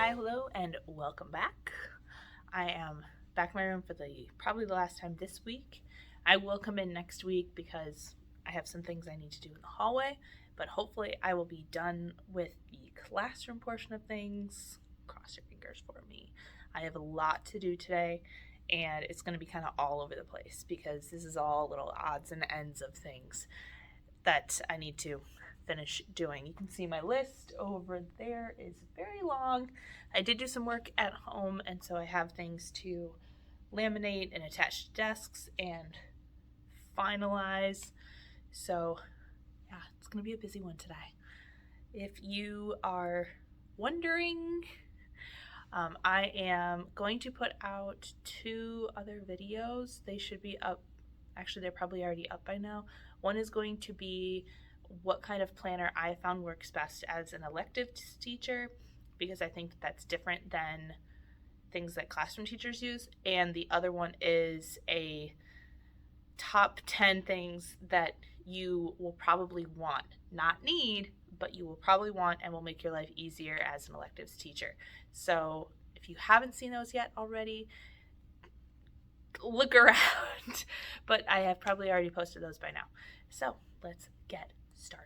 Hi, hello, and welcome back. I am back in my room for probably the last time this week. I will come in next week because I have some things I need to do in the hallway, but hopefully I will be done with the classroom portion of things. Cross your fingers for me. I have a lot to do today, and it's going to be kind of all over the place because this is all little odds and ends of things that I need to finish doing. You can see my list over there is very long. I did do some work at home, and so I have things to laminate and attach to desks and finalize. So, yeah, it's going to be a busy one today. If you are wondering, I am going to put out 2 other videos. They should be up. Actually, they're probably already up by now. One is going to be what kind of planner I found works best as an elective teacher, because I think that's different than things that classroom teachers use. And the other one is a top 10 things that you will probably want, not need, but you will probably want and will make your life easier as an electives teacher. So if you haven't seen those yet already, look around, but I have probably already posted those by now. So let's get started.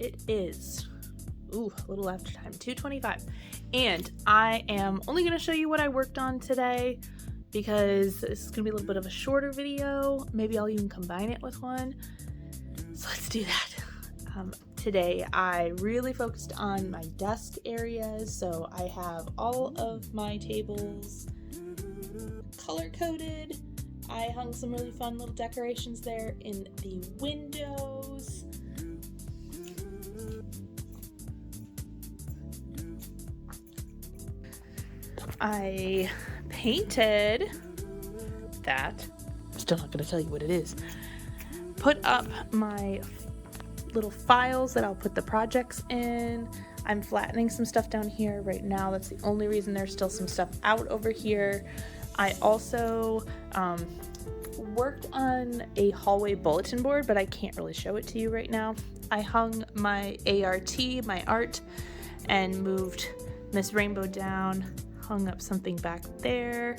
It is, a little after time, 2:25. And I am only going to show you what I worked on today because this is going to be a little bit of a shorter video. Maybe I'll even combine it with one. So let's do that. Today I really focused on my desk areas. So I have all of my tables color-coded. I hung some really fun little decorations there in the windows. I painted that. I'm still not going to tell you what it is. Put up my little files that I'll put the projects in. I'm flattening some stuff down here right now. That's the only reason there's still some stuff out over here. I also worked on a hallway bulletin board, but I can't really show it to you right now. I hung my art, and moved Miss Rainbow down, hung up something back there.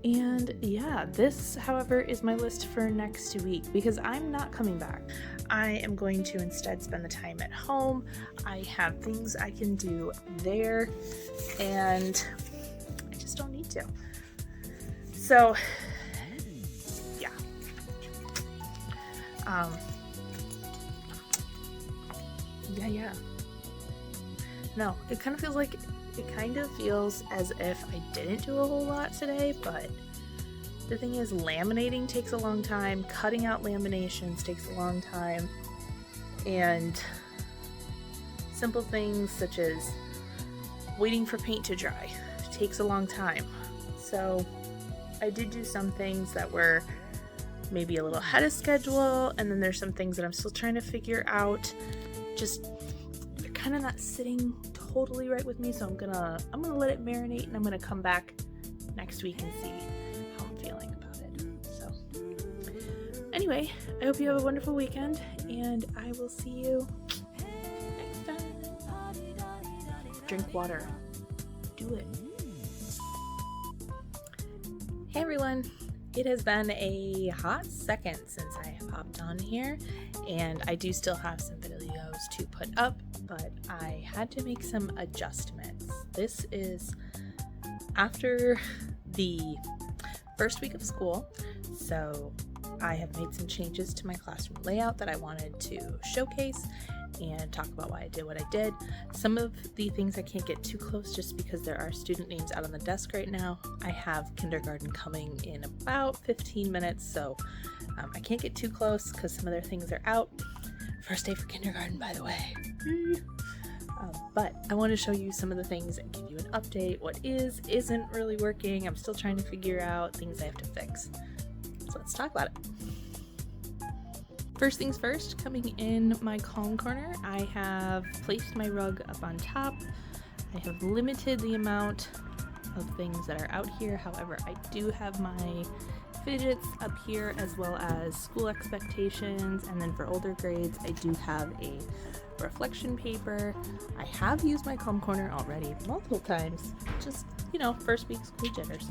And yeah, this, however, is my list for next week because I'm not coming back. I am going to instead spend the time at home. I have things I can do there, and I just don't need to. So, yeah. Yeah. No, it kind of feels as if I didn't do a whole lot today, but the thing is, laminating takes a long time, cutting out laminations takes a long time, and simple things such as waiting for paint to dry takes a long time. So I did do some things that were maybe a little ahead of schedule, and then there's some things that I'm still trying to figure out. Just, they're kind of not sitting totally right with me, so I'm gonna let it marinate, and I'm gonna come back next week and see how I'm feeling about it. So anyway, I hope you have a wonderful weekend, and I will see you next time. Drink water. Do it. Hey everyone. It has been a hot second since I have hopped on here, and I do still have some videos to put up, but I had to make some adjustments. This is after the first week of school, so I have made some changes to my classroom layout that I wanted to showcase and talk about why I did what I did. Some of the things I can't get too close just because there are student names out on the desk right now. I have kindergarten coming in about 15 minutes, so I can't get too close because some of their things are out. First day for kindergarten, by the way. But I want to show you some of the things and give you an update. What isn't really working. I'm still trying to figure out things I have to fix. So let's talk about it. First things first, coming in my calm corner, I have placed my rug up on top. I have limited the amount of things that are out here. However, I do have my fidgets up here as well as school expectations. And then for older grades, I do have a reflection paper. I have used my calm corner already multiple times. Just, first week school jitters.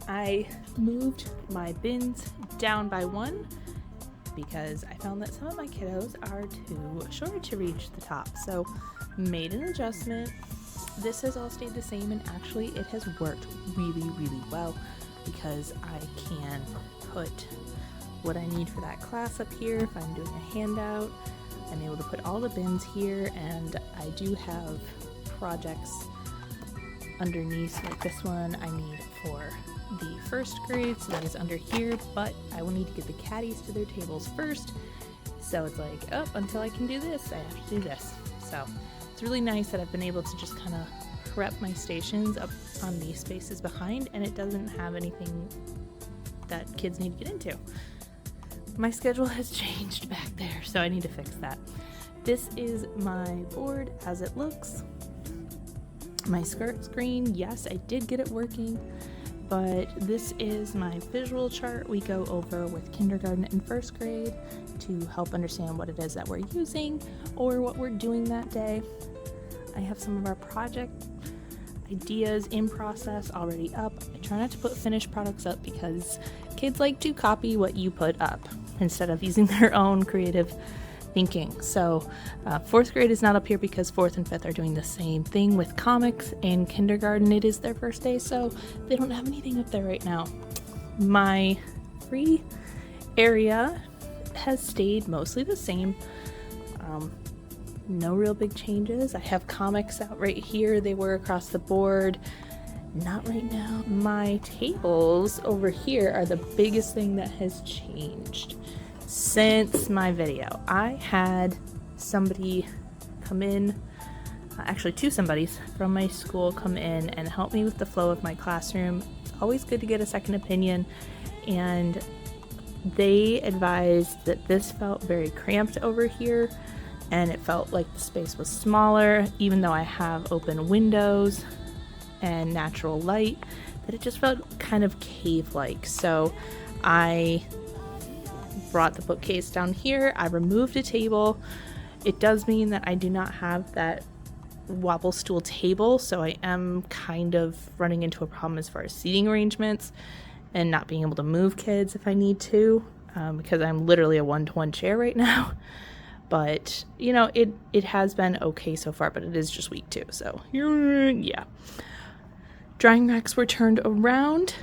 I moved my bins down by one, because I found that some of my kiddos are too short to reach the top. So made an adjustment. This has all stayed the same, and actually it has worked really, really well because I can put what I need for that class up here. If I'm doing a handout, I'm able to put all the bins here, and I do have projects underneath, like this one I need for the first grade, so that is under here, but I will need to get the caddies to their tables first. So it's like, until I can do this, I have to do this. So it's really nice that I've been able to just kind of prep my stations up on these spaces behind, and it doesn't have anything that kids need to get into. My schedule has changed back there, so I need to fix that. This is my board as it looks. My skirt screen, yes, I did get it working. But this is my visual chart we go over with kindergarten and first grade to help understand what it is that we're using or what we're doing that day. I have some of our project ideas in process already up. I try not to put finished products up because kids like to copy what you put up instead of using their own creative thinking. So 4th grade is not up here because 4th and 5th are doing the same thing with comics. In kindergarten, it is their first day, so they don't have anything up there right now. My free area has stayed mostly the same. No real big changes. I have comics out right here. They were across the board. Not right now. My tables over here are the biggest thing that has changed since my video. I had somebody come in, actually 2 somebodies from my school come in and help me with the flow of my classroom. It's always good to get a second opinion, and they advised that this felt very cramped over here, and it felt like the space was smaller, even though I have open windows and natural light, that it just felt kind of cave-like. So I brought the bookcase down here. I removed a table. It does mean that I do not have that wobble stool table, so I am kind of running into a problem as far as seating arrangements and not being able to move kids if I need to, because I'm literally a 1-to-1 chair right now. But, you know, it has been okay so far, but it is just week 2, so yeah. Drying racks were turned around,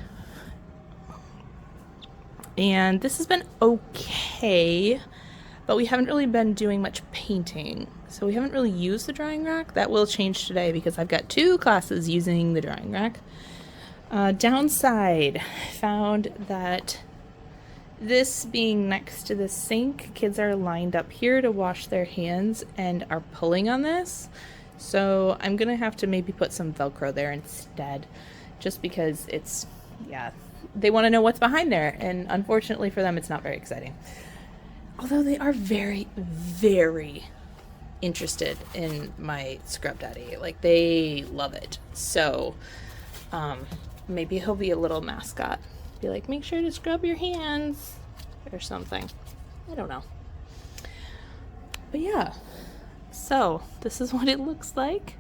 and this has been okay, but we haven't really been doing much painting, so we haven't really used the drying rack. That will change today because I've got 2 classes using the drying rack. Downside, found that this being next to the sink, kids are lined up here to wash their hands and are pulling on this. So I'm going to have to maybe put some Velcro there instead, just because it's, yeah, they want to know what's behind there. And unfortunately for them, it's not very exciting. Although they are very, very interested in my Scrub Daddy. Like, they love it. So maybe he'll be a little mascot. Be like, make sure to scrub your hands or something. I don't know. But yeah. So this is what it looks like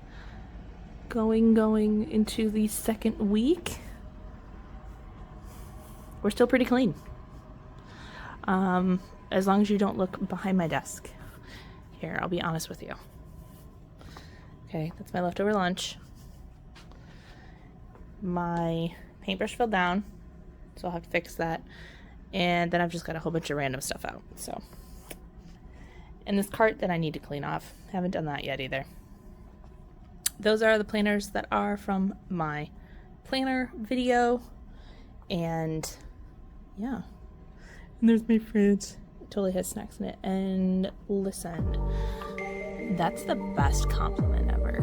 going into the 2nd week. We're still pretty clean. As long as you don't look behind my desk. Here, I'll be honest with you. Okay, that's my leftover lunch. My paintbrush fell down, so I'll have to fix that. And then I've just got a whole bunch of random stuff out. So, and this cart that I need to clean off. Haven't done that yet either. Those are the planners that are from my planner video. And yeah. And there's my fridge. It totally has snacks in it. And listen, that's the best compliment ever.